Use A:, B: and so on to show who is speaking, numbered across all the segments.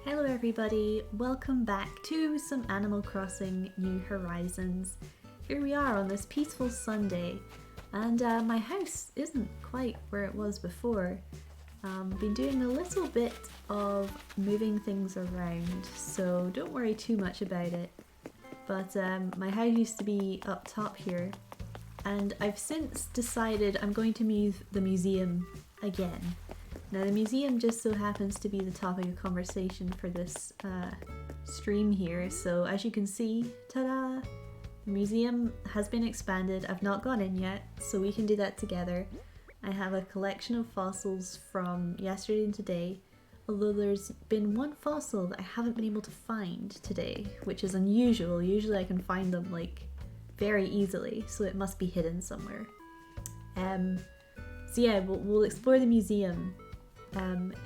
A: Hello everybody, welcome back to some Animal Crossing New Horizons. Here we are on this peaceful Sunday, and my house isn't quite where it was before. Been doing a little bit of moving things around, so don't worry too much about it. But my house used to be up top here, and I've since decided I'm going to move the museum again. Now the museum just so happens to be the topic of conversation for this stream here, so as you can see, ta-da! The museum has been expanded. I've not gone in yet, so we can do that together. I have a collection of fossils from yesterday and today, although there's been one fossil that I haven't been able to find today, which is unusual. Usually I can find them like very easily, so it must be hidden somewhere. So yeah, we'll explore the museum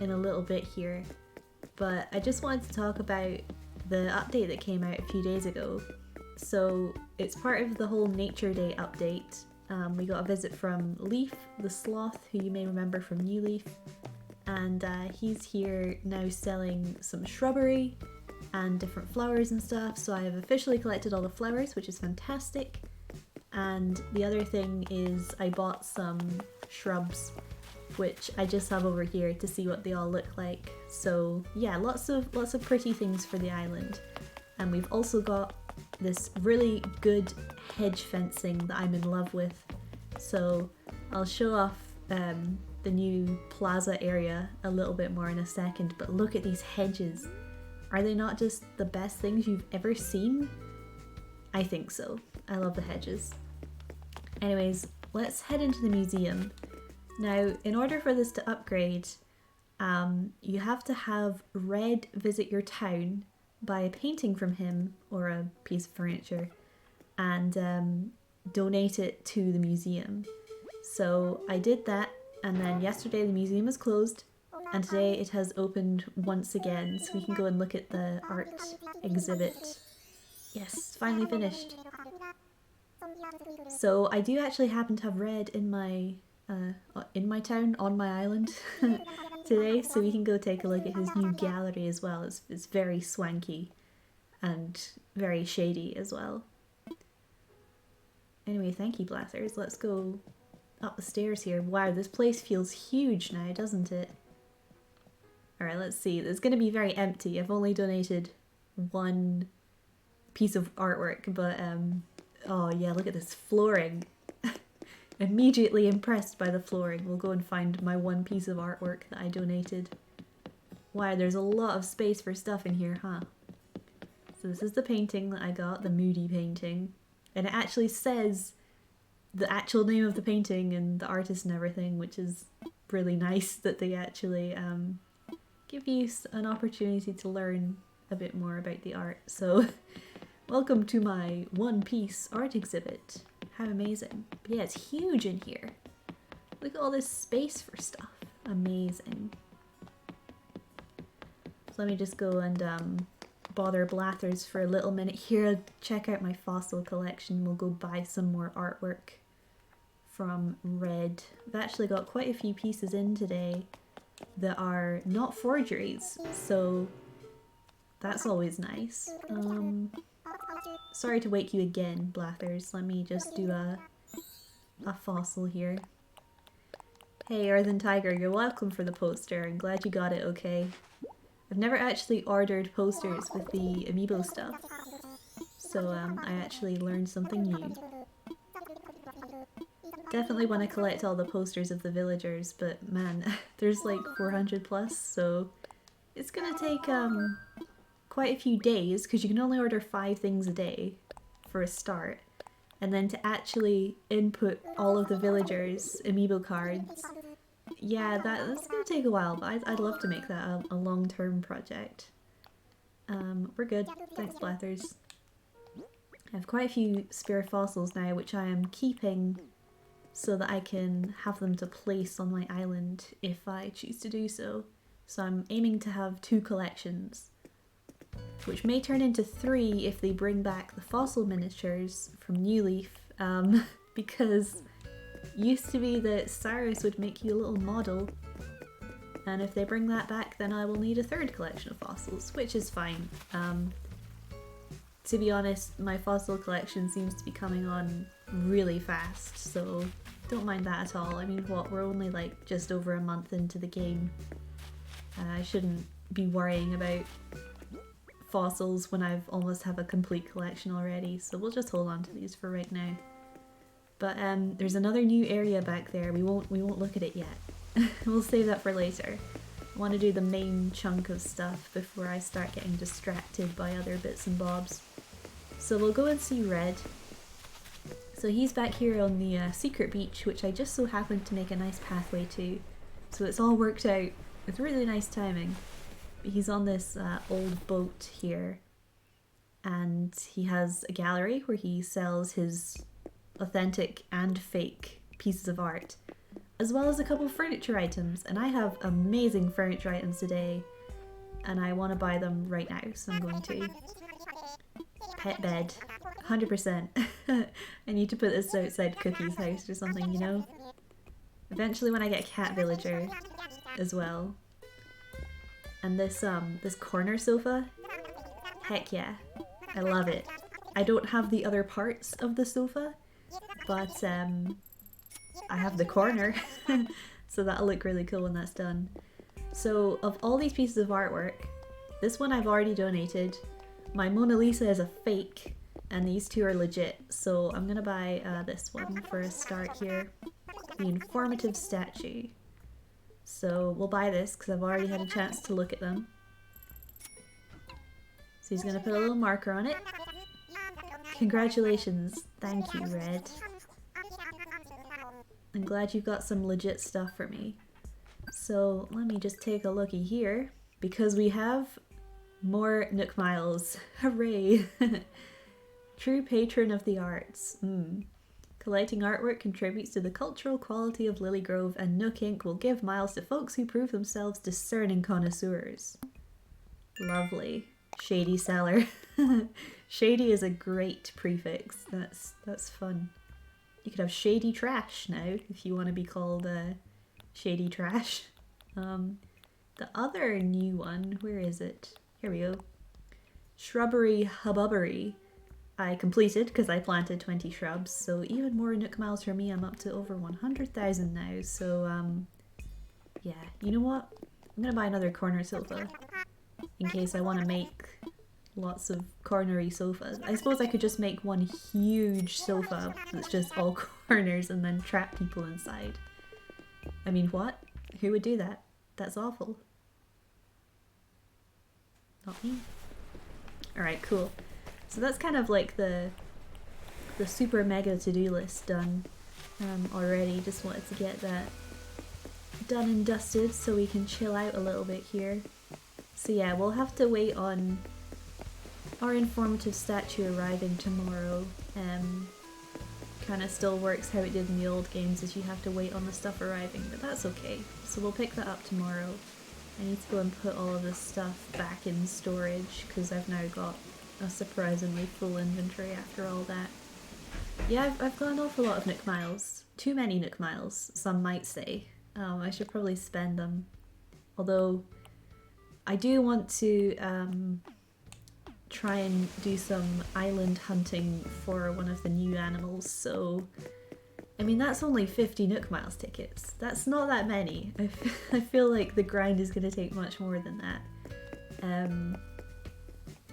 A: in a little bit here, but I just wanted to talk about the update that came out a few days ago. So it's part of the whole Nature Day update. We got a visit from Leaf, the sloth, who you may remember from New Leaf, and he's here now selling some shrubbery and different flowers and stuff, so I have officially collected all the flowers, which is fantastic. And the other thing is I bought some shrubs, which I just have over here to see what they all look like. So yeah, lots of pretty things for the island. And we've also got this really good hedge fencing that I'm in love with. So I'll show off the new plaza area a little bit more in a second, but look at these hedges. Are they not just the best things you've ever seen? I think so. I love the hedges. Anyways, let's head into the museum. Now, in order for this to upgrade, you have to have Red visit your town, buy a painting from him or a piece of furniture, and donate it to the museum. So I did that, and then yesterday the museum was closed, and today it has opened once again, so we can go and look at the art exhibit. Yes, finally finished. So I do actually happen to have Red in my town, on my island today, so we can go take a look at his new gallery as well. It's very swanky and very shady as well. Anyway, thank you, Blathers. Let's go up the stairs here. Wow, this place feels huge now, doesn't it? Alright, let's see. It's going to be very empty. I've only donated one piece of artwork, but oh yeah, look at this flooring. Immediately impressed by the flooring. We'll go and find my one piece of artwork that I donated. Wow, there's a lot of space for stuff in here, huh? So this is the painting that I got, the Moody painting. And it actually says the actual name of the painting and the artist and everything, which is really nice that they actually give you an opportunity to learn a bit more about the art. So welcome to my one-piece art exhibit. How amazing. But yeah, it's huge in here. Look at all this space for stuff. Amazing. So let me just go and bother Blathers for a little minute here. Check out my fossil collection. We'll go buy some more artwork from Red. I've actually got quite a few pieces in today that are not forgeries, so that's always nice. Sorry to wake you again, Blathers. Let me just do a fossil here. Hey, Earthen Tiger, you're welcome for the poster. I'm glad you got it okay. I've never actually ordered posters with the amiibo stuff, so I actually learned something new. Definitely want to collect all the posters of the villagers, but man, there's like 400 plus, so it's gonna take quite a few days, because you can only order 5 things a day for a start, and then to actually input all of the villagers' amiibo cards, yeah, that's gonna take a while, but I'd love to make that a long-term project. We're good. Thanks, Blathers. I have quite a few spare fossils now, which I am keeping so that I can have them to place on my island if I choose to do so. So I'm aiming to have 2 collections, which may turn into 3 if they bring back the fossil miniatures from New Leaf, because it used to be that Cyrus would make you a little model And if they bring that back, then I will need a third collection of fossils, which is fine. To be honest, my fossil collection seems to be coming on really fast, so don't mind that at all. I mean, what, we're only like just over a month into the game. I shouldn't be worrying about fossils when I've almost have a complete collection already, so we'll just hold on to these for right now. But there's another new area back there. We won't look at it yet. We'll save that for later. I want to do the main chunk of stuff before I start getting distracted by other bits and bobs. So we'll go and see Red. So he's back here on the secret beach, which I just so happened to make a nice pathway to. So it's all worked out with really nice timing. He's on this old boat here, and he has a gallery where he sells his authentic and fake pieces of art, as well as a couple furniture items, and I have amazing furniture items today and I want to buy them right now, so I'm going to. Pet bed, 100%. I need to put this outside Cookie's house or something, you know? Eventually when I get a cat villager as well. And this corner sofa, heck yeah, I love it. I don't have the other parts of the sofa, but I have the corner, so that'll look really cool when that's done. So of all these pieces of artwork, this one I've already donated. My Mona Lisa is a fake, and these two are legit, so I'm gonna buy this one for a start here. The informative statue. So we'll buy this because I've already had a chance to look at them. So he's gonna put a little marker on it. Congratulations. Thank you, Red. I'm glad you got some legit stuff for me. So let me just take a looky here, because we have more Nook Miles. Hooray! True patron of the arts. Collecting artwork contributes to the cultural quality of Lily Grove, and Nook Inc. will give miles to folks who prove themselves discerning connoisseurs. Lovely. Shady seller. Shady is a great prefix. That's fun. You could have Shady Trash now if you want to be called Shady Trash. The other new one, where is it? Here we go. Shrubbery Hububbery. I completed because I planted 20 shrubs, so even more Nook Miles for me. I'm up to over 100,000 now, so yeah, you know what? I'm gonna buy another corner sofa in case I want to make lots of cornery sofas. I suppose I could just make one huge sofa that's just all corners and then trap people inside. I mean, what? Who would do that? That's awful. Not me. Alright, cool. So that's kind of like the super mega to-do list done already. Just wanted to get that done and dusted so we can chill out a little bit here. So yeah, we'll have to wait on our informative statue arriving tomorrow. Kind of still works how it did in the old games, is you have to wait on the stuff arriving, but that's okay. So we'll pick that up tomorrow. I need to go and put all of this stuff back in storage because I've now got a surprisingly full inventory after all that. Yeah, I've got an awful lot of Nook Miles. Too many Nook Miles, some might say. I should probably spend them. Although, I do want to try and do some island hunting for one of the new animals, so I mean that's only 50 Nook Miles tickets. That's not that many. I feel like the grind is going to take much more than that.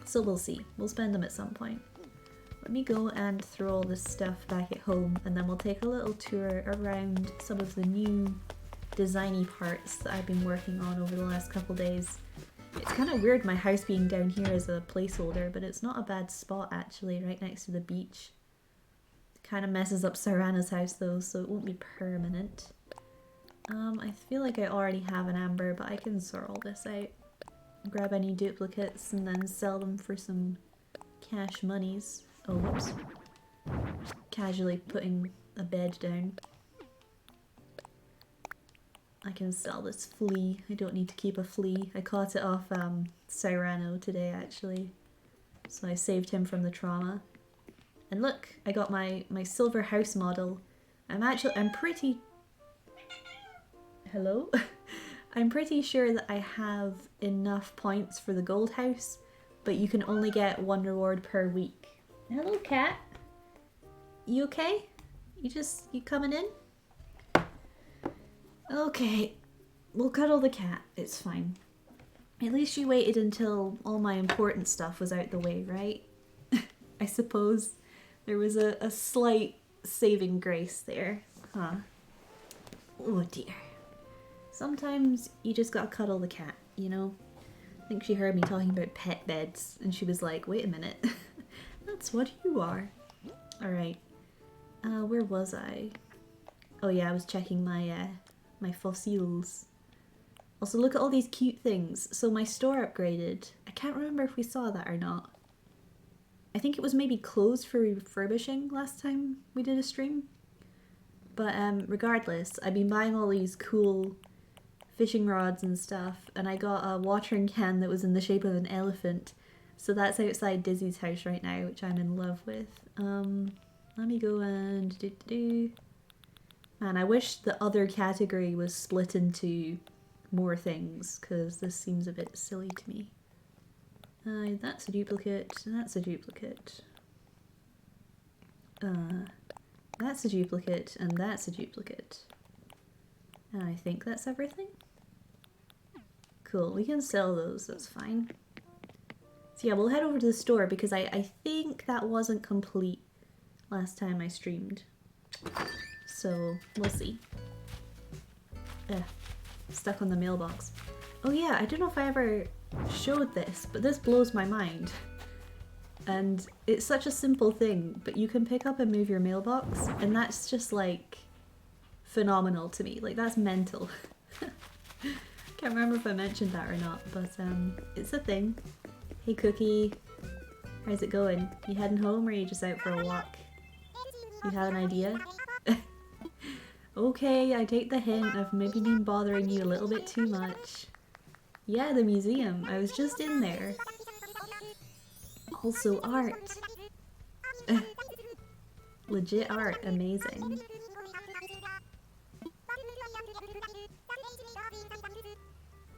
A: So we'll see. We'll spend them at some point. Let me go and throw all this stuff back at home, and then we'll take a little tour around some of the new designy parts that I've been working on over the last couple days. It's kind of weird my house being down here as a placeholder, but it's not a bad spot actually, right next to the beach. Kind of messes up Sarana's house though, so it won't be permanent. I feel like I already have an amber, but I can sort all this out. Grab any duplicates and then sell them for some cash monies. Oh, whoops. Casually putting a bed down. I can sell this flea. I don't need to keep a flea. I caught it off Cyrano today actually. So I saved him from the trauma. And look, I got my silver house model. I'm pretty... Hello? I'm pretty sure that I have enough points for the gold house, but you can only get one reward per week. Hello, cat. You okay? You coming in? Okay, we'll cuddle the cat. It's fine. At least you waited until all my important stuff was out the way, right? I suppose there was a slight saving grace there, huh? Oh dear. Sometimes you just gotta cuddle the cat, you know? I think she heard me talking about pet beds and she was like, wait a minute, that's what you are. Alright, where was I? Oh yeah, I was checking my, my fossils. Also, look at all these cute things. So my store upgraded. I can't remember if we saw that or not. I think it was maybe closed for refurbishing last time we did a stream. But regardless, I've been buying all these cool fishing rods and stuff, and I got a watering can that was in the shape of an elephant. So that's outside Dizzy's house right now, which I'm in love with. Let me go and Man, I wish the other category was split into more things, because this seems a bit silly to me. That's a duplicate, that's a duplicate. That's a duplicate, and that's a duplicate. And I think that's everything. Cool, we can sell those, that's fine. So yeah, we'll head over to the store because I think that wasn't complete last time I streamed. So, we'll see. Stuck on the mailbox. Oh yeah, I don't know if I ever showed this, but this blows my mind. And it's such a simple thing, but you can pick up and move your mailbox, and that's just like phenomenal to me. Like, that's mental. Can't remember if I mentioned that or not, but it's a thing. Hey Cookie, how's it going? You heading home or are you just out for a walk? You have an idea? Okay, I take the hint. I've maybe been bothering you a little bit too much. Yeah, the museum. I was just in there. Also art. Legit art. Amazing.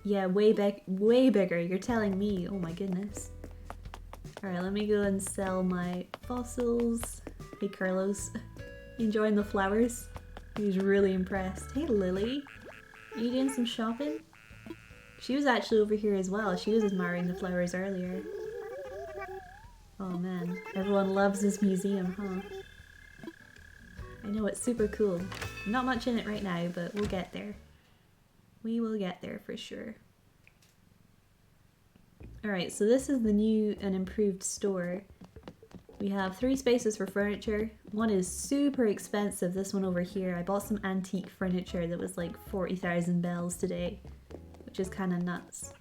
A: Yeah, way bigger. You're telling me. Oh my goodness. Alright, let me go and sell my fossils. Hey Carlos. You enjoying the flowers? He's really impressed. Hey Lily. Are you doing some shopping? She was actually over here as well. She was admiring the flowers earlier. Oh man, everyone loves this museum, huh? I know, it's super cool. Not much in it right now, but we'll get there. We will get there for sure. Alright, so this is the new and improved store. We have 3 spaces for furniture. One is super expensive, this one over here. I bought some antique furniture that was like 40,000 bells today, which is kind of nuts.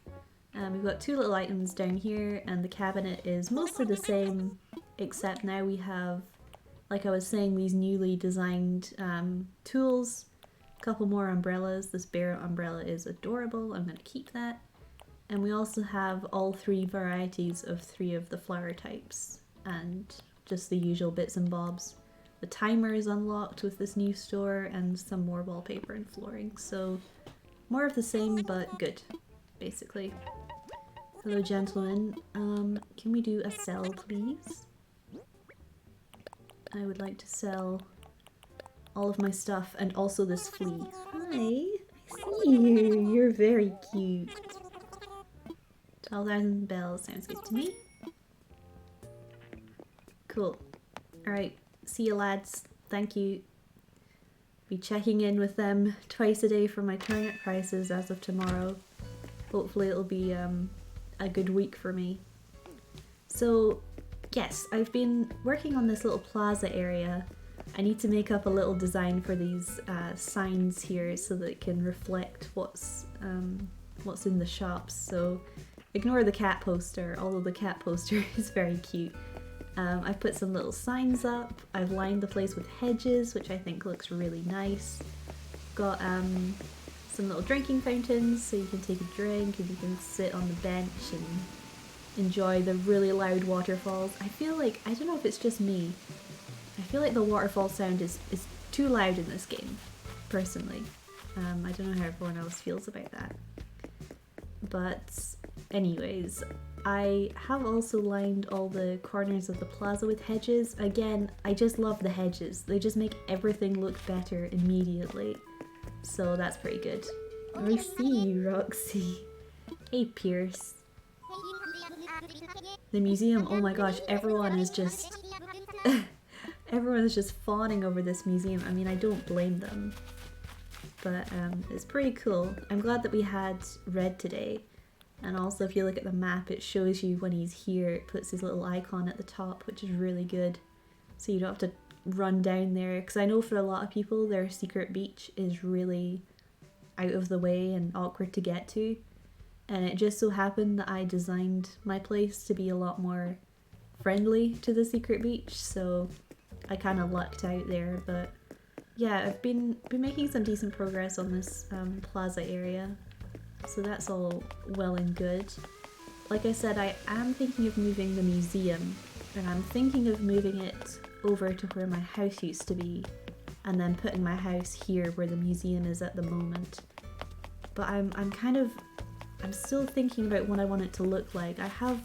A: We've got 2 little items down here, and the cabinet is mostly the same, except now we have, like I was saying, these newly designed tools. A couple more umbrellas. This bear umbrella is adorable. I'm going to keep that. And we also have all 3 varieties of 3 of the flower types, and just the usual bits and bobs. The timer is unlocked with this new store, and some more wallpaper and flooring. So more of the same, but good, basically. Hello, gentlemen. Can we do a sell, please? I would like to sell all of my stuff, and also this flea. Hi, I see you. You're very cute. 12,000 bells sounds good to me. Cool. Alright, see you lads. Thank you. Be checking in with them twice a day for my turnip prices as of tomorrow. Hopefully it'll be a good week for me. So yes, I've been working on this little plaza area. I need to make up a little design for these signs here so that it can reflect what's in the shops. So ignore the cat poster, although the cat poster is very cute. I've put some little signs up. I've lined the place with hedges, which I think looks really nice. Got some little drinking fountains so you can take a drink and you can sit on the bench and enjoy the really loud waterfalls. I feel like, I don't know if it's just me, I feel like the waterfall sound is too loud in this game, personally. I don't know how everyone else feels about that. But anyways, I have also lined all the corners of the plaza with hedges. Again, I just love the hedges. They just make everything look better immediately. So that's pretty good. I see you, Roxy. Hey, Pierce. The museum, oh my gosh, everyone is just fawning over this museum. I mean, I don't blame them. But it's pretty cool. I'm glad that we had Red today. And also if you look at the map, it shows you when he's here. It puts his little icon at the top, which is really good. So you don't have to run down there. Because I know for a lot of people, their secret beach is really out of the way and awkward to get to. And it just so happened that I designed my place to be a lot more friendly to the secret beach. So I kind of lucked out there. But yeah, I've been making some decent progress on this plaza area. So that's all well and good. Like I said, I am thinking of moving the museum, and I'm thinking of moving it over to where my house used to be, and then putting my house here where the museum is at the moment. But I'm still thinking about what I want it to look like. I have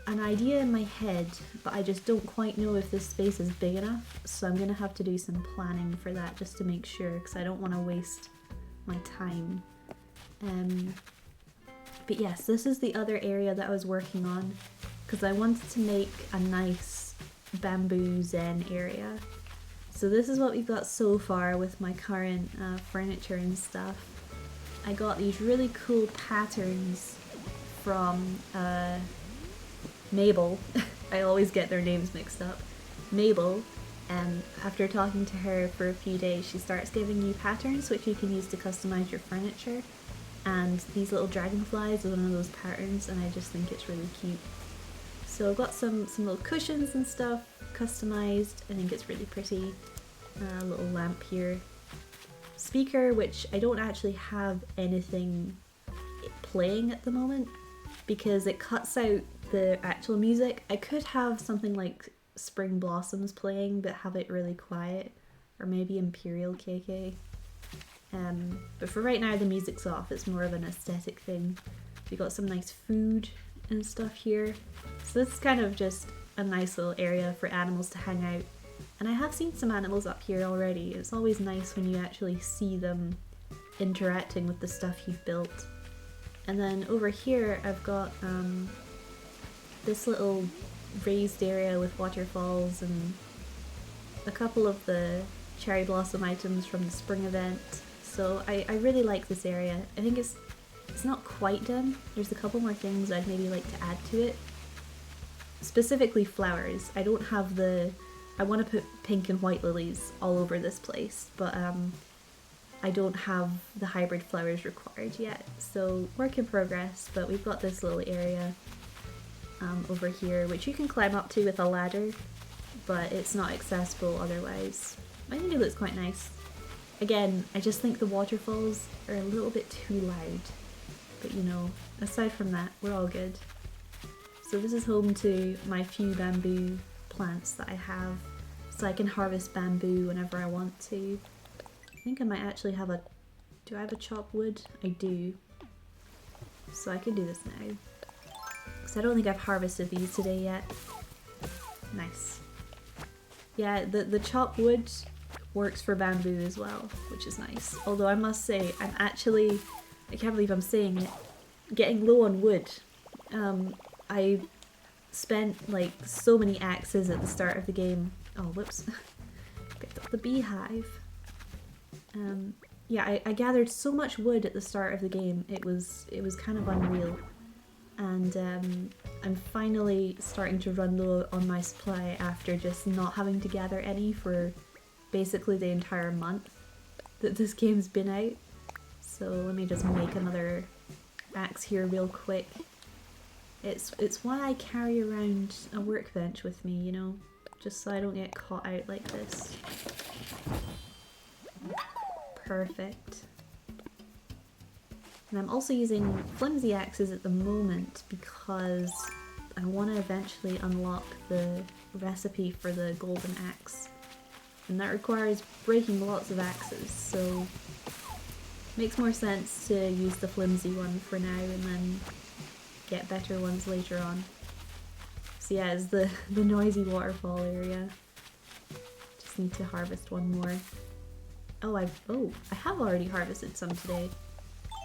A: an idea in my head, but I just don't quite know if this space is big enough, so I'm gonna have to do some planning for that just to make sure, because I don't want to waste my time. But yes, this is the other area that I was working on because I wanted to make a nice bamboo zen area. So this is what we've got so far with my current furniture and stuff. I got these really cool patterns from Mabel. I always get their names mixed up. Mabel, and after talking to her for a few days, she starts giving you patterns which you can use to customize your furniture. And these little dragonflies are one of those patterns, and I just think it's really cute. So I've got some little cushions and stuff customized. I think it's really pretty. A little lamp here. Speaker, which I don't actually have anything playing at the moment because it cuts out the actual music. I could have something like Spring Blossoms playing but have it really quiet, or maybe Imperial KK. But for right now the music's off, it's more of an aesthetic thing. We got some nice food and stuff here. So this is kind of just a nice little area for animals to hang out. And I have seen some animals up here already. It's always nice when you actually see them interacting with the stuff you've built. And then over here I've got this little raised area with waterfalls and a couple of the cherry blossom items from the spring event. So I really like this area. I think it's not quite done. There's a couple more things I'd maybe like to add to it. Specifically flowers. I don't have I want to put pink and white lilies all over this place, but I don't have the hybrid flowers required yet. So work in progress, but we've got this little area over here which you can climb up to with a ladder, but it's not accessible otherwise. I think it looks quite nice. Again, I just think the waterfalls are a little bit too loud, but you know, aside from that, we're all good. So this is home to my few bamboo plants that I have, so I can harvest bamboo whenever I want to. I think I might actually have do I have a chop wood? I do. So I can do this now. Because I don't think I've harvested these today yet. Nice. Yeah, the chop wood works for bamboo as well, which is nice. Although I must say, I'm actually, I can't believe I'm saying it, getting low on wood. I spent like so many axes at the start of the game. Oh, whoops. Picked up the beehive. Yeah, I gathered so much wood at the start of the game, it was kind of unreal. And I'm finally starting to run low on my supply after just not having to gather any for basically the entire month that this game's been out. So let me just make another axe here real quick. It's why I carry around a workbench with me, you know, just so I don't get caught out like this. Perfect. And I'm also using flimsy axes at the moment because I want to eventually unlock the recipe for the golden axe. And that requires breaking lots of axes, so Makes more sense to use the flimsy one for now and then get better ones later on. So yeah, it's the noisy waterfall area. Just need to harvest one more. Oh, I have already harvested some today.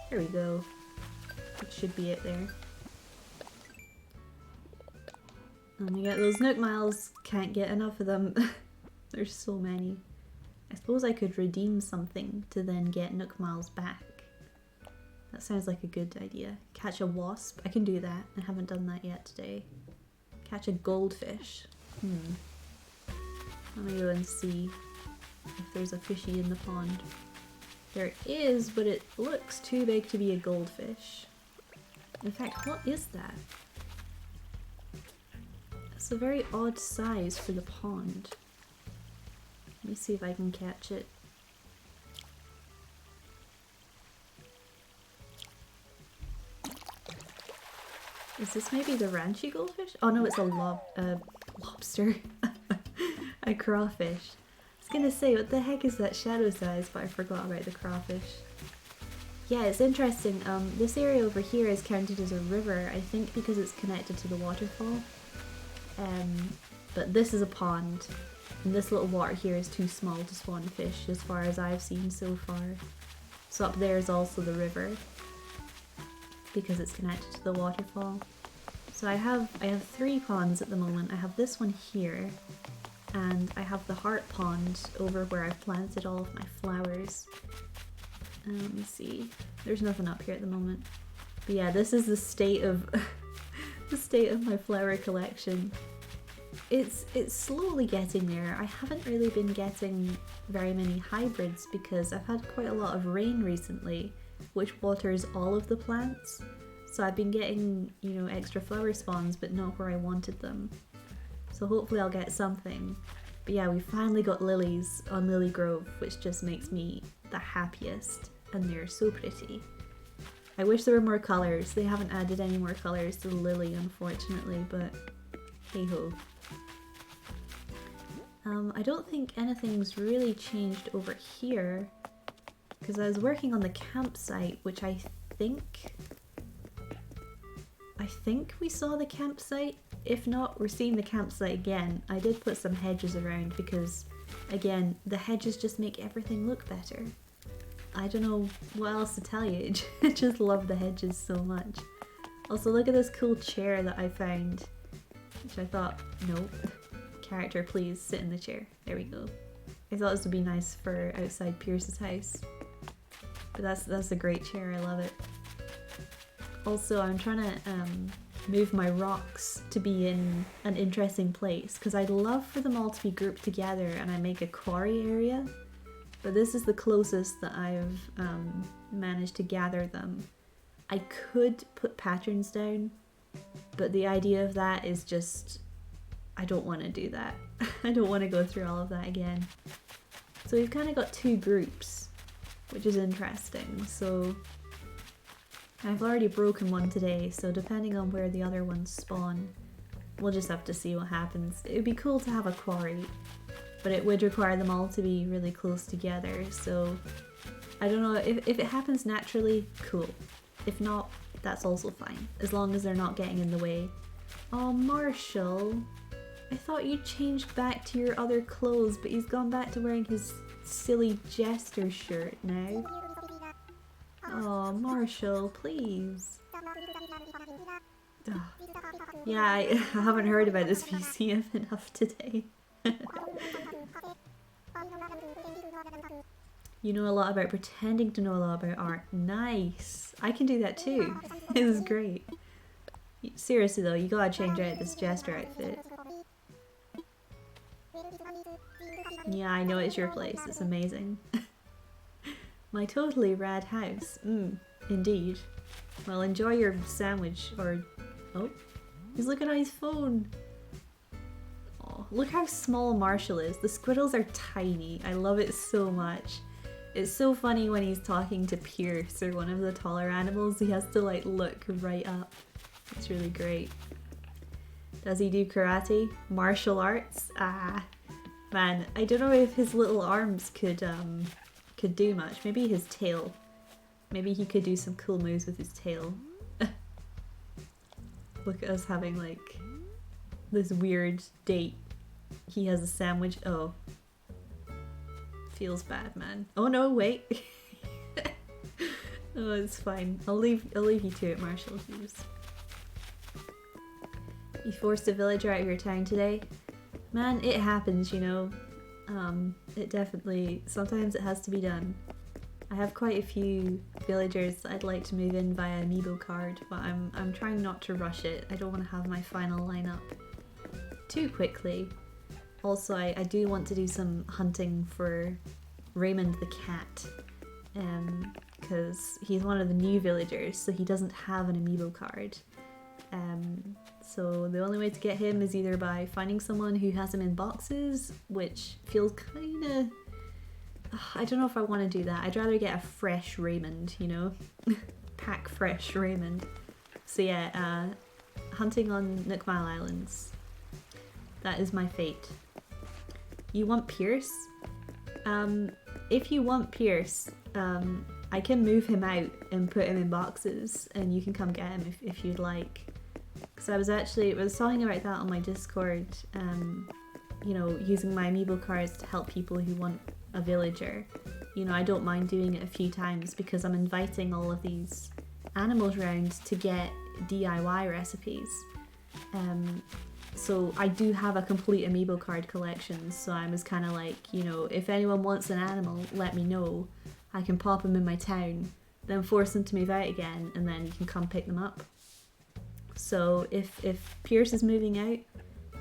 A: There we go. That should be it there. And we get those Nook Miles. Can't get enough of them. There's so many. I suppose I could redeem something to then get Nook Miles back. That sounds like a good idea. Catch a wasp. I can do that. I haven't done that yet today. Catch a goldfish. Let me go and see if there's a fishy in the pond. There is, but it looks too big to be a goldfish. In fact, what is that? It's a very odd size for the pond. Let me see if I can catch it. Is this maybe the Ranchi goldfish? Oh no, it's a lobster. A crawfish. I was gonna say, what the heck is that shadow size, but I forgot about the crawfish. Yeah, it's interesting. This area over here is counted as a river, I think because it's connected to the waterfall. But this is a pond, and this little water here is too small to spawn fish as far as I've seen so far. So up there is also the river, because it's connected to the waterfall. So I have 3 ponds at the moment. I have this one here, and I have the heart pond over where I've planted all of my flowers. Let me see. There's nothing up here at the moment. But yeah, this is the state of the state of my flower collection. It's slowly getting there. I haven't really been getting very many hybrids because I've had quite a lot of rain recently, which waters all of the plants. So I've been getting, you know, extra flower spawns, but not where I wanted them. So hopefully I'll get something. But yeah, we finally got lilies on Lily Grove, which just makes me the happiest. And they're so pretty. I wish there were more colours. They haven't added any more colours to the lily, unfortunately, but hey ho. I don't think anything's really changed over here, because I was working on the campsite, which I think we saw the campsite. If not, we're seeing the campsite again. I did put some hedges around because, again, the hedges just make everything look better. I don't know what else to tell you. I just love the hedges so much. Also, look at this cool chair that I found, which I thought, nope. Character, please sit in the chair. There we go. I thought this would be nice for outside Pierce's house. But that's a great chair, I love it. Also, I'm trying to move my rocks to be in an interesting place, because I'd love for them all to be grouped together and I make a quarry area. But this is the closest that I've managed to gather them. I could put patterns down, but the idea of that is just, I don't want to do that. I don't want to go through all of that again. So we've kind of got 2 groups, which is interesting. So I've already broken one today, so depending on where the other ones spawn, we'll just have to see what happens. It would be cool to have a quarry, but it would require them all to be really close together, so I don't know, if it happens naturally, cool. If not, that's also fine, as long as they're not getting in the way. Oh, Marshall, I thought you changed back to your other clothes, but he's gone back to wearing his silly jester shirt now. Oh, Marshall, please. Ugh. Yeah, I haven't heard about this museum enough today. You know a lot about pretending to know a lot about art. Nice! I can do that too. This is great. Seriously though, you gotta change out this jester outfit. Yeah, I know it's your place. It's amazing. My totally rad house. Indeed. Well, enjoy your sandwich, or... Oh, he's looking at his phone. Oh, look how small Marshall is. The squirrels are tiny. I love it so much. It's so funny when he's talking to Pierce, or one of the taller animals. He has to like look right up. It's really great. Does he do karate? Martial arts? Ah, man, I don't know if his little arms could do much. Maybe his tail. Maybe he could do some cool moves with his tail. Look at us having like this weird date. He has a sandwich. Oh. Feels bad, man. Oh no, wait. Oh, it's fine. I'll leave you to it, Marshall. You forced a villager out of your town today? Man, it happens, you know. It definitely, sometimes it has to be done. I have quite a few villagers that I'd like to move in via amiibo card, but I'm trying not to rush it. I don't want to have my final lineup too quickly. Also, I do want to do some hunting for Raymond the cat, because he's one of the new villagers, so he doesn't have an amiibo card. So the only way to get him is either by finding someone who has him in boxes, which feels kinda... I don't know if I want to do that. I'd rather get a fresh Raymond, you know? Pack fresh Raymond. So yeah, hunting on Nook Mile Islands. That is my fate. You want Pierce? If you want Pierce, I can move him out and put him in boxes and you can come get him if you'd like. Because I was talking about that on my Discord, you know, using my amiibo cards to help people who want a villager. You know, I don't mind doing it a few times because I'm inviting all of these animals around to get DIY recipes. So I do have a complete amiibo card collection, so I was kind of like, you know, if anyone wants an animal, let me know. I can pop them in my town, then force them to move out again, and then you can come pick them up. So if Pierce is moving out,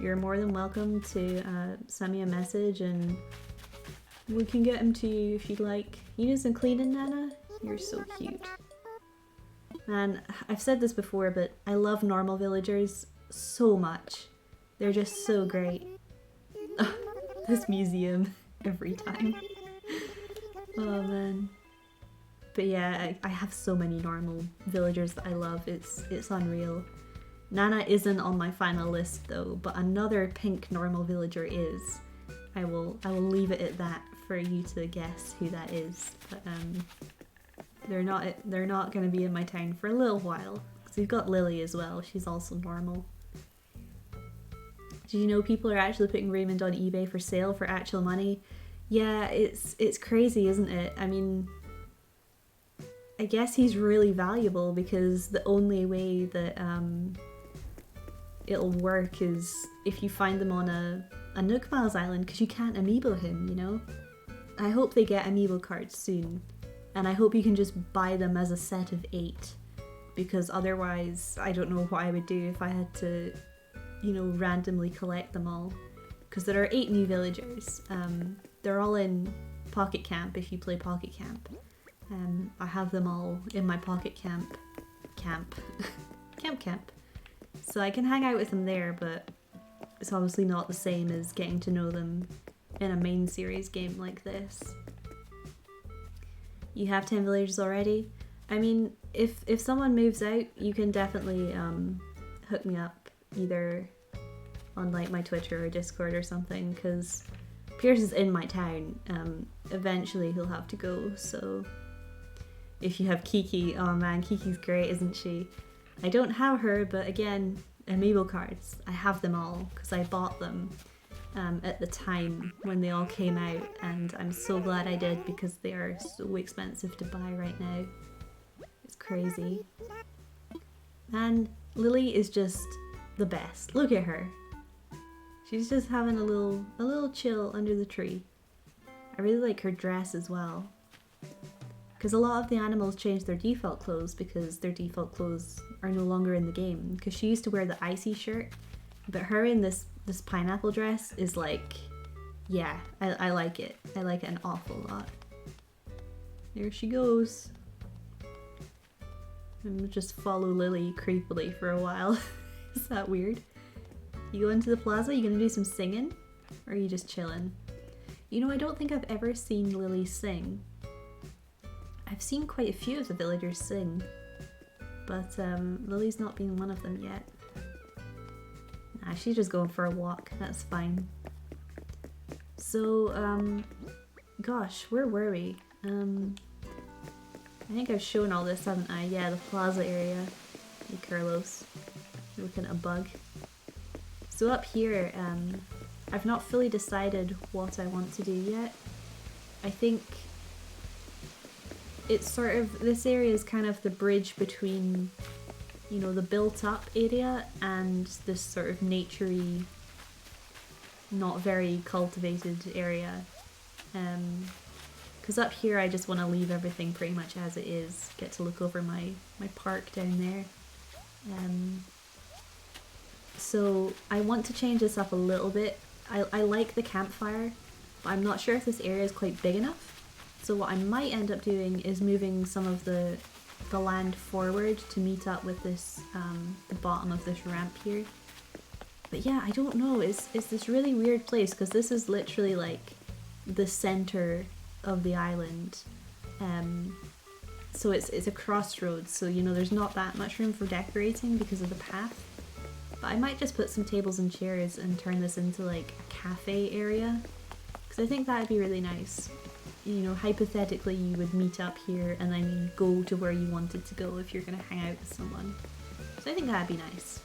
A: you're more than welcome to send me a message and we can get him to you if you'd like. You need some cleaning, Nana? You're so cute. Man, I've said this before, but I love normal villagers so much. They're just so great. This museum every time. Oh man. But yeah, I have so many normal villagers that I love. It's unreal. Nana isn't on my final list though, but another pink normal villager is. I will leave it at that for you to guess who that is. But they're not going to be in my town for a little while. Because we've got Lily as well. She's also normal. Did you know people are actually putting Raymond on eBay for sale for actual money? Yeah, it's crazy, isn't it? I mean, I guess he's really valuable because the only way that it'll work is if you find them on a Nook Miles island, because you can't amiibo him, you know? I hope they get amiibo cards soon, and I hope you can just buy them as a set of 8, because otherwise I don't know what I would do if I had to, you know, randomly collect them all. Because there are 8 new villagers. They're all in Pocket Camp if you play Pocket Camp. I have them all in my Pocket Camp. Camp. So I can hang out with them there, but it's obviously not the same as getting to know them in a main series game like this. You have 10 villagers already? I mean, if someone moves out, you can definitely hook me up either on like my Twitter or Discord or something, because Pierce is in my town. Eventually he'll have to go, so if you have Kiki, oh man, Kiki's great, isn't she? I don't have her, but again, amiibo cards. I have them all because I bought them at the time when they all came out, and I'm so glad I did because they are so expensive to buy right now. It's crazy. And Lily is just the best. Look at her. She's just having a little chill under the tree. I really like her dress as well. Because a lot of the animals change their default clothes because their default clothes are no longer in the game. Because she used to wear the icy shirt, but her in this pineapple dress is like, yeah, I like it. I like it an awful lot. There she goes. And just follow Lily creepily for a while. Is that weird? You go into the plaza, you gonna do some singing? Or are you just chilling? You know, I don't think I've ever seen Lily sing. I've seen quite a few of the villagers sing, but Lily's not been one of them yet. Nah, she's just going for a walk, that's fine. So, gosh, where were we? I think I've shown all this, haven't I? Yeah, the plaza area. Hey Carlos, you're looking at a bug. So up here, I've not fully decided what I want to do yet. I think it's sort of, this area is kind of the bridge between, you know, the built up area and this sort of naturey, not very cultivated area. Because up here I just want to leave everything pretty much as it is, get to look over my park down there. So I want to change this up a little bit. I like the campfire, but I'm not sure if this area is quite big enough. So what I might end up doing is moving some of the land forward to meet up with this, the bottom of this ramp here. But yeah, I don't know, it's this really weird place because this is literally like the center of the island. So it's a crossroads, so you know there's not that much room for decorating because of the path. But I might just put some tables and chairs and turn this into like a cafe area, because I think that would be really nice. You know, hypothetically you would meet up here and then you go to where you wanted to go if you're going to hang out with someone. So I think that'd be nice.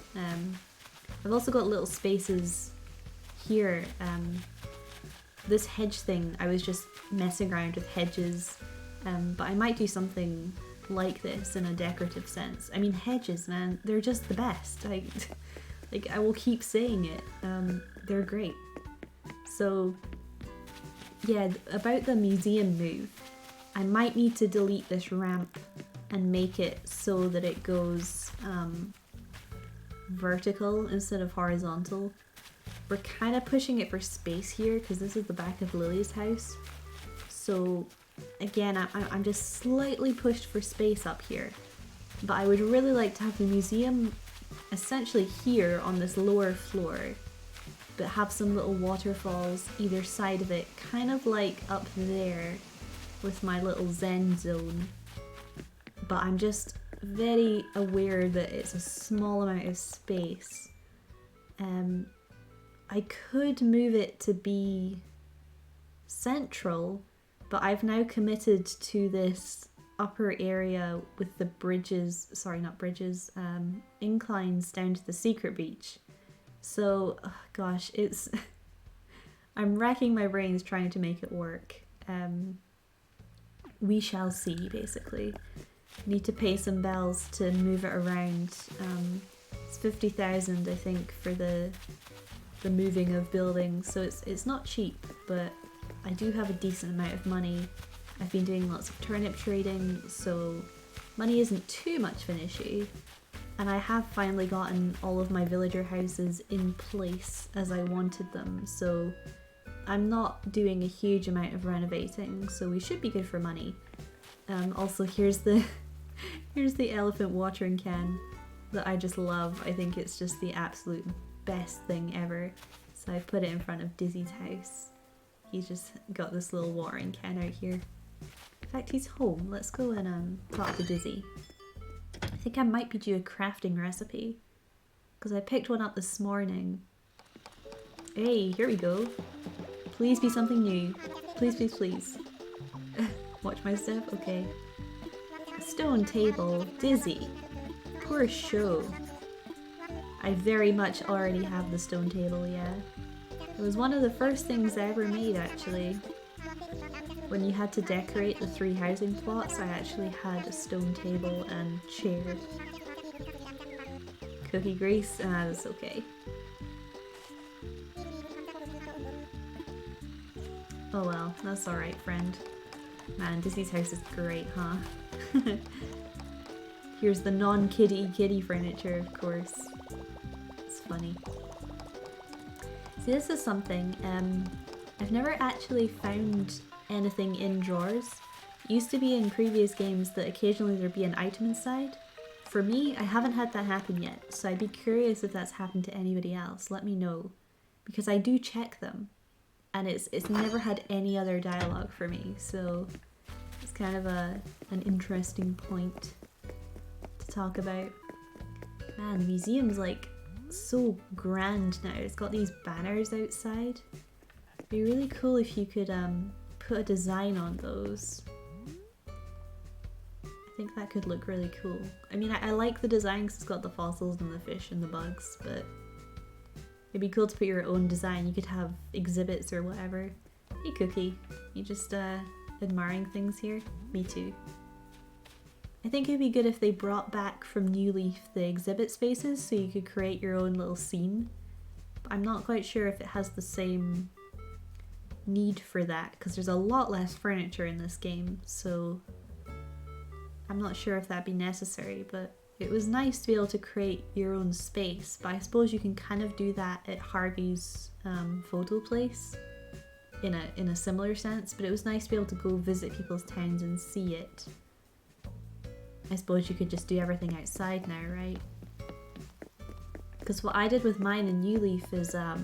A: I've also got little spaces here. This hedge thing, I was just messing around with hedges, but I might do something like this in a decorative sense. I mean, hedges, man, they're just the best. Like I will keep saying it. They're great. So yeah, about the museum move, I might need to delete this ramp and make it so that it goes vertical instead of horizontal. We're kind of pushing it for space here because this is the back of Lily's house. So again, I'm just slightly pushed for space up here. But I would really like to have the museum essentially here on this lower floor, but have some little waterfalls either side of it, kind of like up there with my little zen zone. But I'm just very aware that it's a small amount of space. I could move it to be central, but I've now committed to this upper area with the bridges, sorry, not bridges, inclines down to the secret beach. So, oh gosh, it's I'm racking my brains trying to make it work. We shall see, basically. Need to pay some bells to move it around. It's 50,000, I think, for the moving of buildings, so it's not cheap, but I do have a decent amount of money. I've been doing lots of turnip trading, so money isn't too much of an issue. And I have finally gotten all of my villager houses in place as I wanted them, so I'm not doing a huge amount of renovating, so we should be good for money. Also, here's the here's the elephant watering can that I just love. I think it's just the absolute best thing ever. So I've put it in front of Dizzy's house. He's just got this little watering can out here. In fact, he's home. Let's go and talk to Dizzy. I think I might be due a crafting recipe, because I picked one up this morning. Hey, here we go. Please be something new. Please, please, please. Watch my step? Okay. A stone table. Dizzy. Poor show. I very much already have the stone table, yeah. It was one of the first things I ever made, actually. When you had to decorate the 3 housing plots, I actually had a stone table and chair. Cookie grease? That's okay. Oh well, that's alright, friend. Man, Dizzy's house is great, huh? Here's the non-kitty furniture, of course. It's funny. See, this is something, I've never actually found anything in drawers. It used to be in previous games that occasionally there'd be an item inside. For me, I haven't had that happen yet, so I'd be curious if that's happened to anybody else. Let me know. Because I do check them, and it's never had any other dialogue for me, so it's kind of an interesting point to talk about. Man, the museum's like so grand now. It's got these banners outside. It'd be really cool if you could put a design on those. think that could look really cool. I mean, I like the design because it's got the fossils and the fish and the bugs, but it'd be cool to put your own design. You could have exhibits or whatever. Hey Cookie, you just admiring things here? Me too. I think it'd be good if they brought back from New Leaf the exhibit spaces so you could create your own little scene. But I'm not quite sure if it has the same need for that because there's a lot less furniture in this game, so I'm not sure if that'd be necessary, but it was nice to be able to create your own space. But I suppose you can kind of do that at Harvey's photo place in a similar sense, but it was nice to be able to go visit people's towns and see it. I suppose you could just do everything outside now, right? Because what I did with mine in New Leaf is I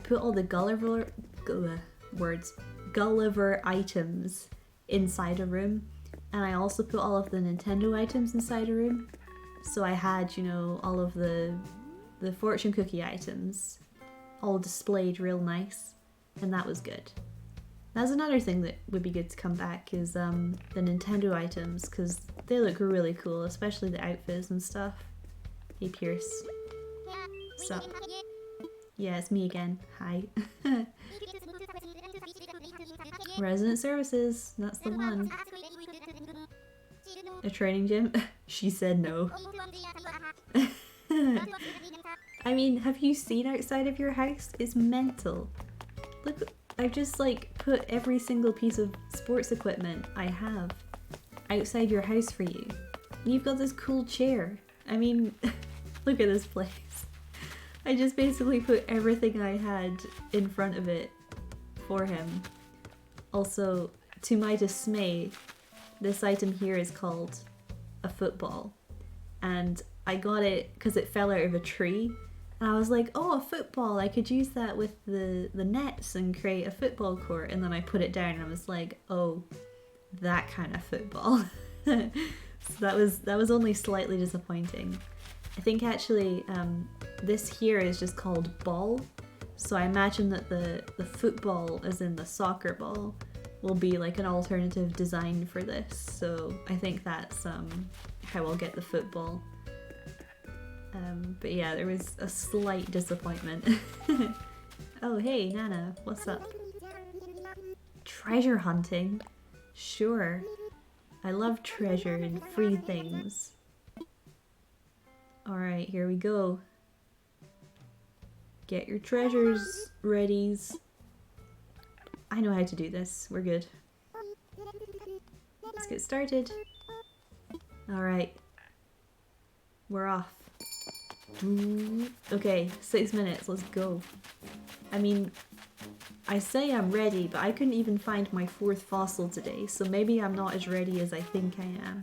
A: put all the Gulliver items inside a room, and I also put all of the Nintendo items inside a room. So I had, you know, all of the fortune cookie items all displayed real nice, and that was good. That's another thing that would be good to come back is the Nintendo items, because they look really cool, especially the outfits and stuff. Hey Pierce. Sup? Yeah, it's me again. Hi. Resident Services, that's the one. A training gym? She said no. I mean, have you seen outside of your house? It's mental. Look, I've just like put every single piece of sports equipment I have outside your house for you. And you've got this cool chair. I mean, look at this place. I just basically put everything I had in front of it for him. Also, to my dismay, this item here is called a football. And I got it because it fell out of a tree. And I was like, oh, a football, I could use that with the nets and create a football court. And then I put it down and I was like, oh, that kind of football. So that was only slightly disappointing. I think actually this here is just called ball. So I imagine that the football, as in the soccer ball, will be like an alternative design for this. So I think that's how I'll get the football. But yeah, there was a slight disappointment. Oh hey Nana, what's up? Treasure hunting? Sure. I love treasure and free things. Alright, here we go. Get your treasures readies. I know how to do this. We're good. Let's get started. Alright. We're off. Okay, 6 minutes. Let's go. I mean, I say I'm ready, but I couldn't even find my 4th fossil today, so maybe I'm not as ready as I think I am.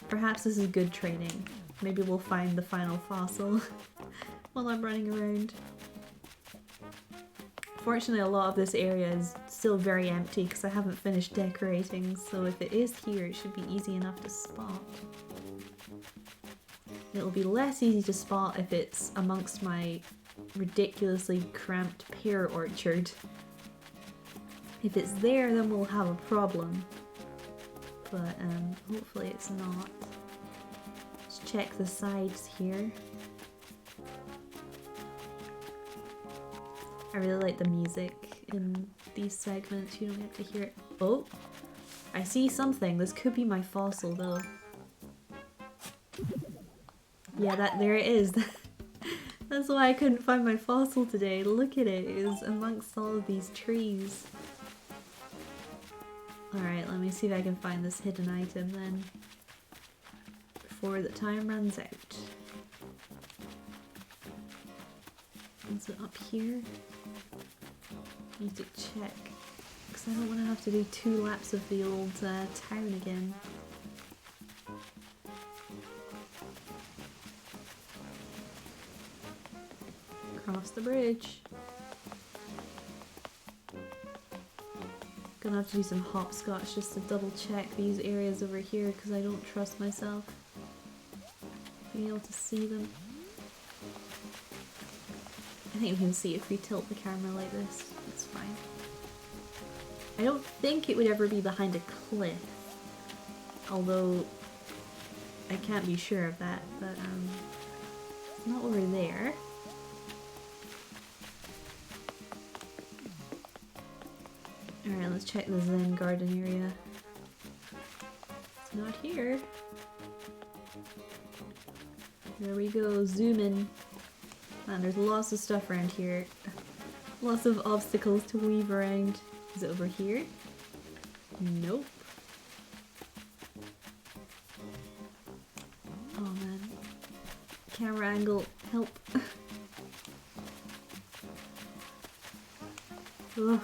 A: Perhaps this is good training. Maybe we'll find the final fossil while I'm running around. Fortunately, a lot of this area is still very empty because I haven't finished decorating, so if it is here, it should be easy enough to spot. It'll be less easy to spot if it's amongst my ridiculously cramped pear orchard. If it's there, then we'll have a problem. But hopefully it's not. Let's check the sides here. I really like the music in these segments, you don't get to hear it. Oh! I see something. This could be my fossil though. Yeah, there it is. That's why I couldn't find my fossil today. Look at it. It was amongst all of these trees. Alright, let me see if I can find this hidden item then. Before the time runs out. Is it up here? Need to check. Because I don't want to have to do 2 laps of the old town again. Cross the bridge. Gonna have to do some hopscotch just to double check these areas over here because I don't trust myself being able to see them. I think we can see if we tilt the camera like this. It's fine. I don't think it would ever be behind a cliff. Although I can't be sure of that, but it's not over there. Alright, let's check the Zen garden area. It's not here. There we go, zoom in. Man, there's lots of stuff around here. Lots of obstacles to weave around. Is it over here? Nope. Oh man. Camera angle, help. Ugh,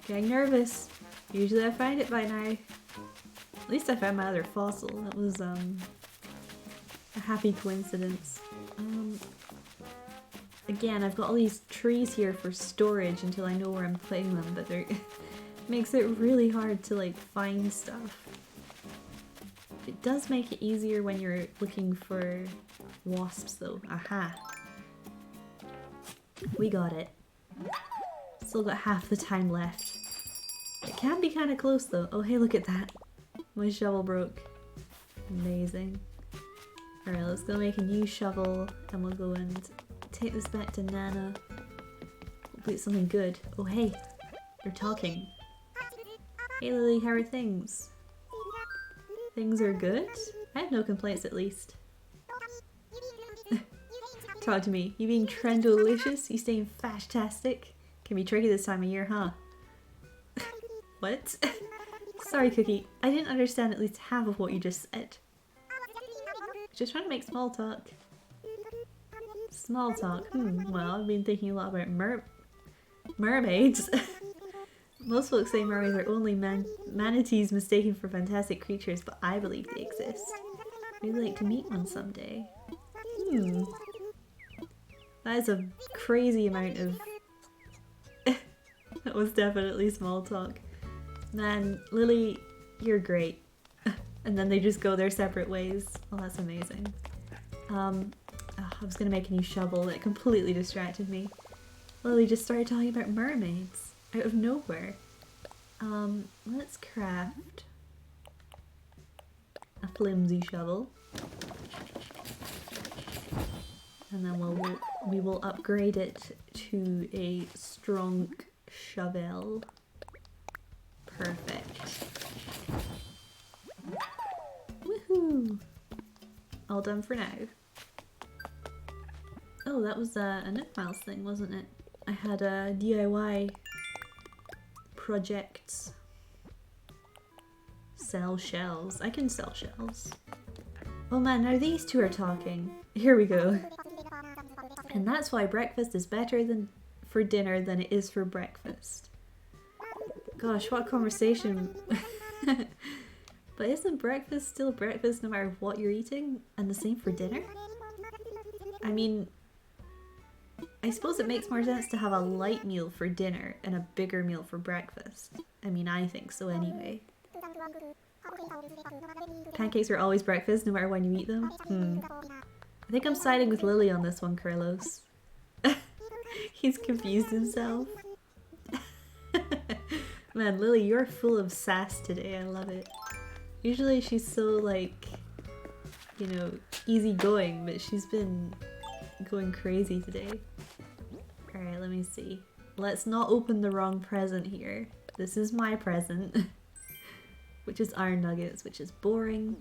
A: getting nervous. Usually I find it by now. At least I found my other fossil. That was a happy coincidence. Again, I've got all these trees here for storage until I know where I'm putting them, but they're makes it really hard to like find stuff. It does make it easier when you're looking for wasps though. Aha! We got it. Still got half the time left. It can be kind of close though. Oh hey, look at that. My shovel broke. Amazing. Alright, let's go make a new shovel and we'll go and take this back to Nana. Hopefully it's something good. Oh hey, they're talking. Hey Lily, how are things? Things are good? I have no complaints at least. Talk to me. You being trendolicious? You staying fashtastic? Can be tricky this time of year, huh? What? Sorry Cookie, I didn't understand at least half of what you just said. Just trying to make small talk. Small talk. Well, I've been thinking a lot about mermaids. Most folks say mermaids are only manatees mistaken for fantastic creatures, but I believe they exist. We'd like to meet one someday. That is a crazy amount of... That was definitely small talk. Man, Lily, you're great. And then they just go their separate ways. Well, that's amazing. I was gonna make a new shovel that completely distracted me. Lily just started talking about mermaids out of nowhere. Let's craft a flimsy shovel. And then we will upgrade it to a strong shovel. Perfect. Woohoo! All done for now. Oh, that was a Nook Miles thing, wasn't it? I had a DIY projects. Sell shells. I can sell shells. Oh man, now these two are talking. Here we go. And that's why breakfast is better for dinner than it is for breakfast. Gosh, what a conversation. But isn't breakfast still breakfast no matter what you're eating? And the same for dinner? I mean, I suppose it makes more sense to have a light meal for dinner and a bigger meal for breakfast. I mean, I think so anyway. Pancakes are always breakfast no matter when you eat them? I think I'm siding with Lily on this one, Carlos. He's confused himself. Man, Lily, you're full of sass today. I love it. Usually she's so like, you know, easygoing, but she's been going crazy today. Alright, let me see. Let's not open the wrong present here. This is my present, which is iron nuggets, which is boring.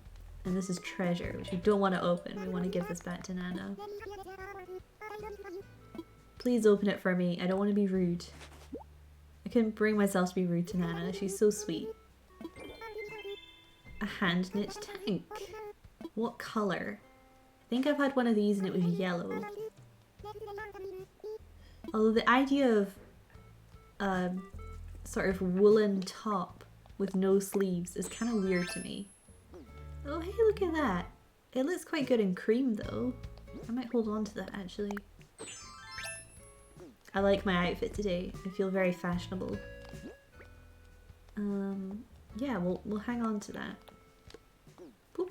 A: And this is treasure, which we don't want to open. We want to give this back to Nana. Please open it for me. I don't want to be rude. I couldn't bring myself to be rude to Nana. She's so sweet. A hand knit tank. What colour? I think I've had one of these and it was yellow. Although the idea of a sort of woolen top with no sleeves is kind of weird to me. Oh hey, look at that. It looks quite good in cream though. I might hold on to that actually. I like my outfit today. I feel very fashionable. Yeah, we'll hang on to that. Boop.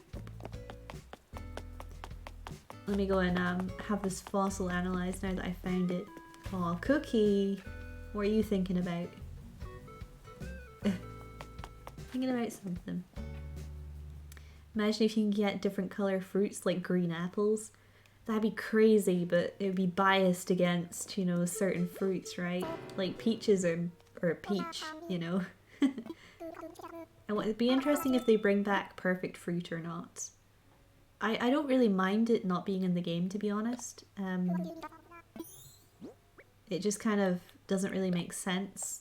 A: Let me go and have this fossil analysed now that I found it. Aw, Cookie! What are you thinking about? Thinking about something. Imagine if you can get different color fruits like green apples. That'd be crazy, but it would be biased against, you know, certain fruits, right? Like peaches or peach, you know. And it'd be interesting if they bring back perfect fruit or not. I don't really mind it not being in the game, to be honest. It just kind of doesn't really make sense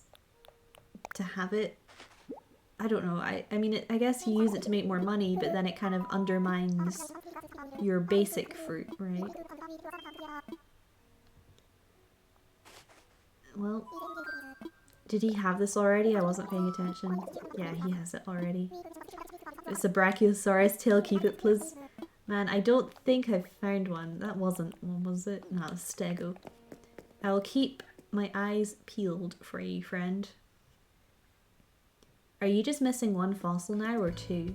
A: to have it. I don't know. I mean, I guess you use it to make more money, but then it kind of undermines your basic fruit, right? Well, did he have this already? I wasn't paying attention. Yeah, he has it already. It's a Brachiosaurus tail. Keep it, please. Man, I don't think I've found one. That wasn't one, was it? No, it was Stego. I will keep my eyes peeled for you, friend. Are you just missing one fossil now, or two?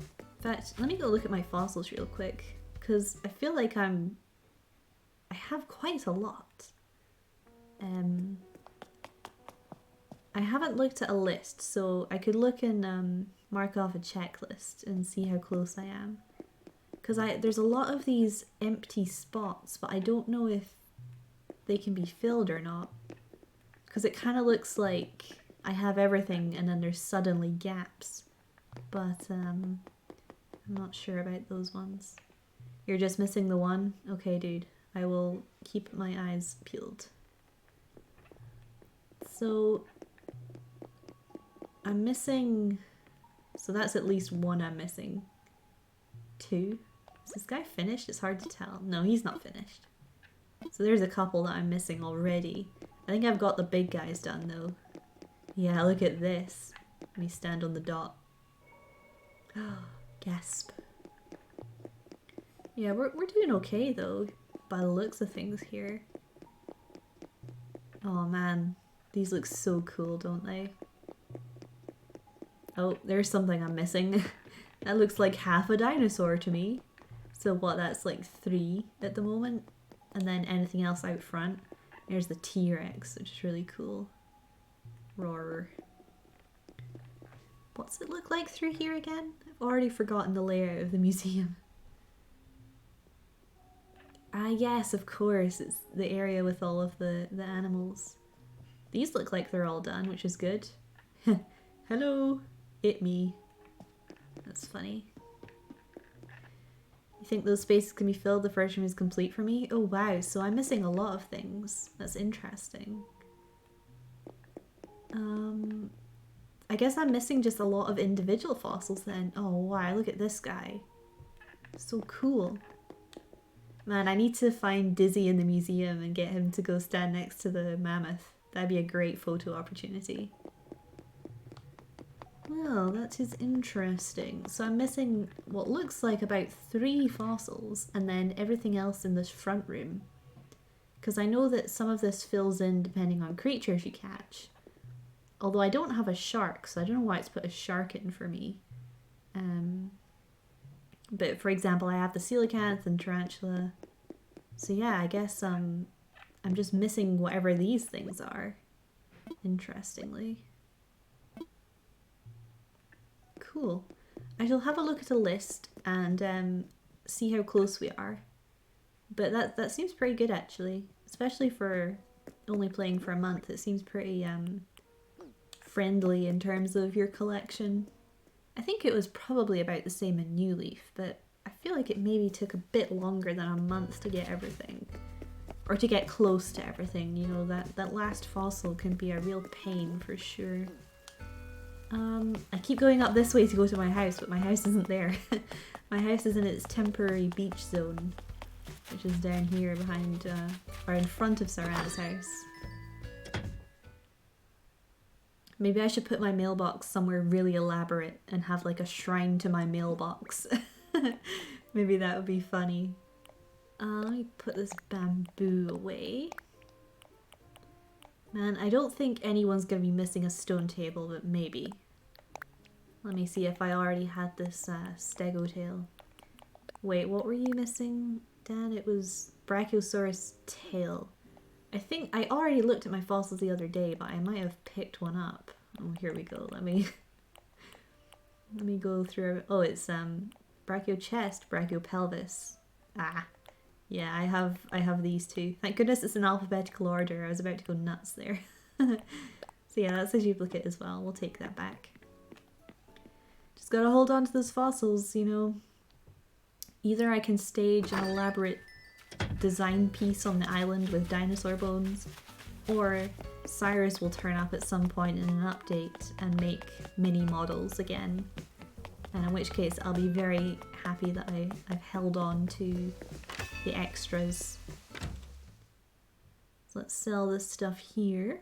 A: In fact, let me go look at my fossils real quick, because I feel like I have quite a lot. I haven't looked at a list, so I could look and mark off a checklist and see how close I am. Because there's a lot of these empty spots, but I don't know if they can be filled or not. Because it kind of looks like I have everything and then there's suddenly gaps. But I'm not sure about those ones. You're just missing the one? Okay, dude. I will keep my eyes peeled. So I'm missing... So that's at least one I'm missing. Two? Is this guy finished? It's hard to tell. No, he's not finished. So there's a couple that I'm missing already. I think I've got the big guys done though. Yeah, look at this. Let me stand on the dot. Gasp. Yeah, we're doing okay though, by the looks of things here. Oh man, these look so cool, don't they? Oh, there's something I'm missing. That looks like half a dinosaur to me. So what, that's like 3 at the moment? And then anything else out front. There's the T-Rex, which is really cool. Roar. What's it look like through here again? I've already forgotten the layout of the museum. Ah yes, of course, it's the area with all of the animals. These look like they're all done, which is good. Hello, it me. That's funny. You think those spaces can be filled? The first room is complete for me? Oh wow, so I'm missing a lot of things. That's interesting. I guess I'm missing just a lot of individual fossils then. Oh wow, look at this guy. So cool. Man, I need to find Dizzy in the museum and get him to go stand next to the mammoth. That'd be a great photo opportunity. Well, that is interesting. So I'm missing what looks like about 3 fossils and then everything else in this front room. Because I know that some of this fills in depending on creatures you catch. Although I don't have a shark, so I don't know why it's put a shark in for me. But for example, I have the coelacanth and tarantula. So yeah, I guess I'm just missing whatever these things are. Interestingly. Cool. I shall have a look at a list and see how close we are. But that seems pretty good actually. Especially for only playing for a month. It seems pretty friendly in terms of your collection. I think it was probably about the same in New Leaf, but I feel like it maybe took a bit longer than a month to get everything. Or to get close to everything, you know, that last fossil can be a real pain for sure. I keep going up this way to go to my house, but my house isn't there. My house is in its temporary beach zone, which is down here behind, or in front of Saranna's house. Maybe I should put my mailbox somewhere really elaborate and have like a shrine to my mailbox. Maybe that would be funny. Let me put this bamboo away. Man, I don't think anyone's gonna be missing a stone table, but maybe. Let me see if I already had this stego tail. Wait, what were you missing, Dan? It was Brachiosaurus tail. I think I already looked at my fossils the other day, but I might have picked one up. Oh, here we go. Let me Let me go through. Oh, it's brachiochest, brachiopelvis. Ah, yeah, I have these two. Thank goodness it's in alphabetical order. I was about to go nuts there. So yeah, that's a duplicate as well. We'll take that back. Just gotta hold on to those fossils, you know. Either I can stage an elaborate design piece on the island with dinosaur bones, or Cyrus will turn up at some point in an update and make mini models again. And in which case I'll be very happy that I've held on to the extras. So let's sell this stuff here.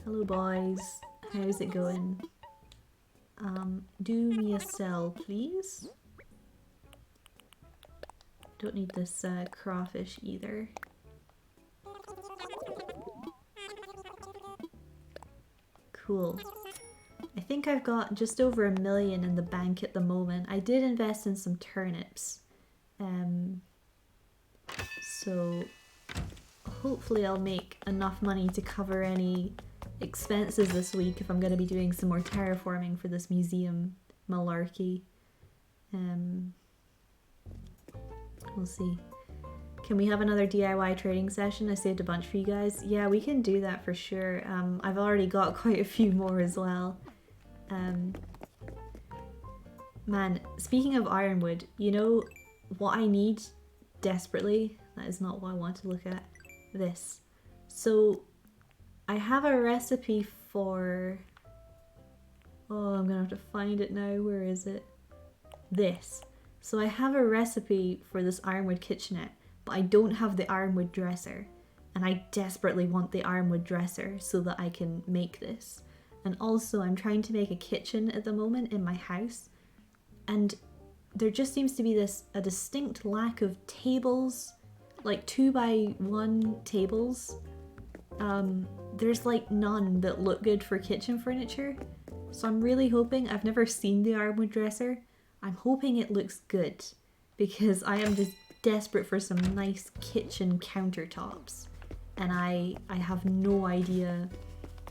A: Hello boys, how's it going? Do me a sell, please. Don't need this crawfish either. Cool. I think I've got just over $1 million in the bank at the moment. I did invest in some turnips. So hopefully I'll make enough money to cover any expenses this week if I'm going to be doing some more terraforming for this museum malarkey. We'll see. Can we have another DIY trading session? I saved a bunch for you guys. Yeah, we can do that for sure. I've already got quite a few more as well. Man, speaking of ironwood, you know what I need desperately? That is not what I want to look at. This. So I have a recipe for... Oh, I'm gonna have to find it now. Where is it? This. So I have a recipe for this ironwood kitchenette, but I don't have the ironwood dresser. And I desperately want the ironwood dresser so that I can make this. And also I'm trying to make a kitchen at the moment in my house. And there just seems to be a distinct lack of tables, like 2x1 tables. There's like none that look good for kitchen furniture. So I'm really hoping, I've never seen the ironwood dresser, I'm hoping it looks good because I am just desperate for some nice kitchen countertops. And I have no idea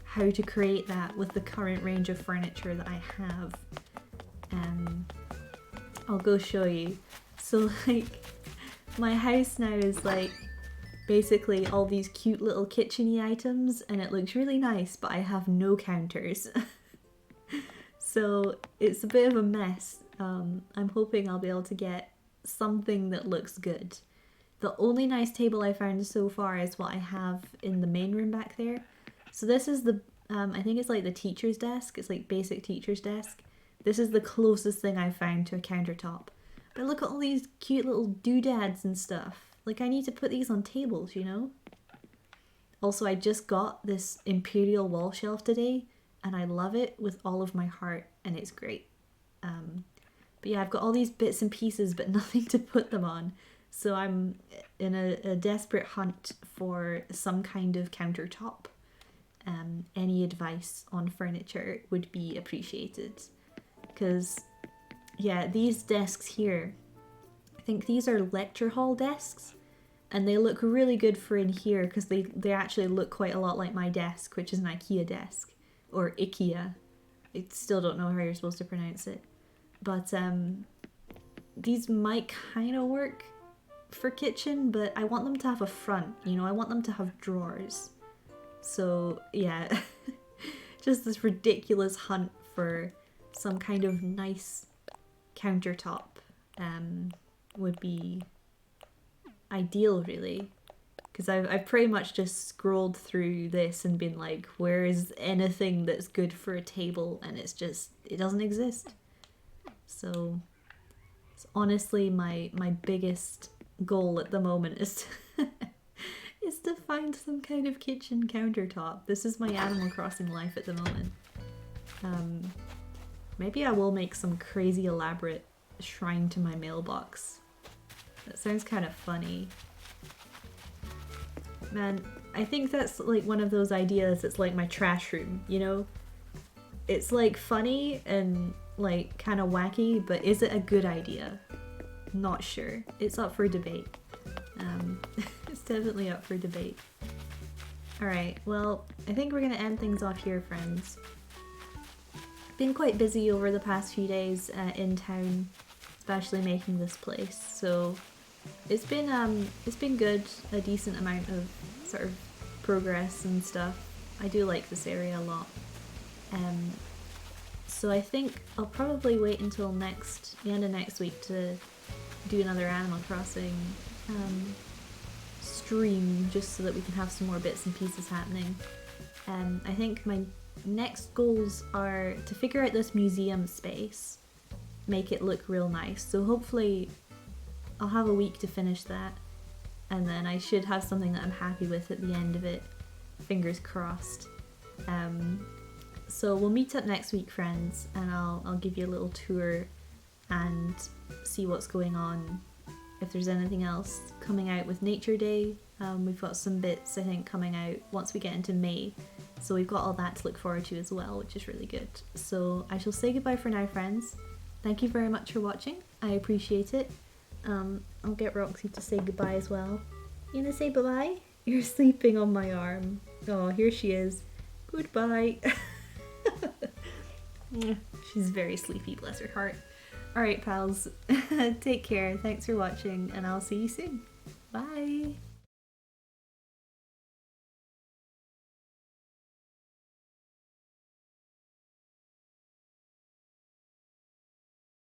A: how to create that with the current range of furniture that I have. I'll go show you. So like, my house now is like basically all these cute little kitchen-y items and it looks really nice, but I have no counters. So it's a bit of a mess. I'm hoping I'll be able to get something that looks good. The only nice table I found so far is what I have in the main room back there. So this is the, I think it's like the teacher's desk. It's like basic teacher's desk. This is the closest thing I've found to a countertop. But look at all these cute little doodads and stuff. Like I need to put these on tables, you know? Also, I just got this Imperial wall shelf today and I love it with all of my heart and it's great. But yeah, I've got all these bits and pieces but nothing to put them on. So I'm in a desperate hunt for some kind of countertop. Any advice on furniture would be appreciated. Because, yeah, these desks here, I think these are lecture hall desks. And they look really good for in here because they actually look quite a lot like my desk, which is an IKEA desk. Or IKEA. I still don't know how you're supposed to pronounce it. But these might kind of work for kitchen, but I want them to have a front, you know, I want them to have drawers. So yeah, just this ridiculous hunt for some kind of nice countertop would be ideal really. Because I've pretty much just scrolled through this and been like, where is anything that's good for a table? And it's just, it doesn't exist. So it's honestly my biggest goal at the moment is to, is to find some kind of kitchen countertop. This is my Animal Crossing life at the moment. Maybe I will make some crazy elaborate shrine to my mailbox. That sounds kind of funny. Man, I think that's like one of those ideas that's like my trash room, you know? It's like funny and like kind of wacky, but is it a good idea? Not sure. It's up for debate. It's definitely up for debate. Alright, well, I think we're gonna end things off here, friends. been quite busy over the past few days in town, especially making this place. So it's been good, a decent amount of sort of progress and stuff. I do like this area a lot. So I think I'll probably wait until the end of next week to do another Animal Crossing stream, just so that we can have some more bits and pieces happening. I think my next goals are to figure out this museum space, make it look real nice. So hopefully I'll have a week to finish that, and then I should have something that I'm happy with at the end of it. Fingers crossed. So we'll meet up next week, friends, and I'll give you a little tour and see what's going on. If there's anything else coming out with Nature Day, we've got some bits I think coming out once we get into May. So we've got all that to look forward to as well, which is really good. So I shall say goodbye for now, friends. Thank you very much for watching. I appreciate it. I'll get Roxy to say goodbye as well. You gonna say bye-bye? You're sleeping on my arm. Oh, here she is. Goodbye. She's very sleepy, bless her heart. Alright, pals. Take care. Thanks for watching, and I'll see you soon. Bye.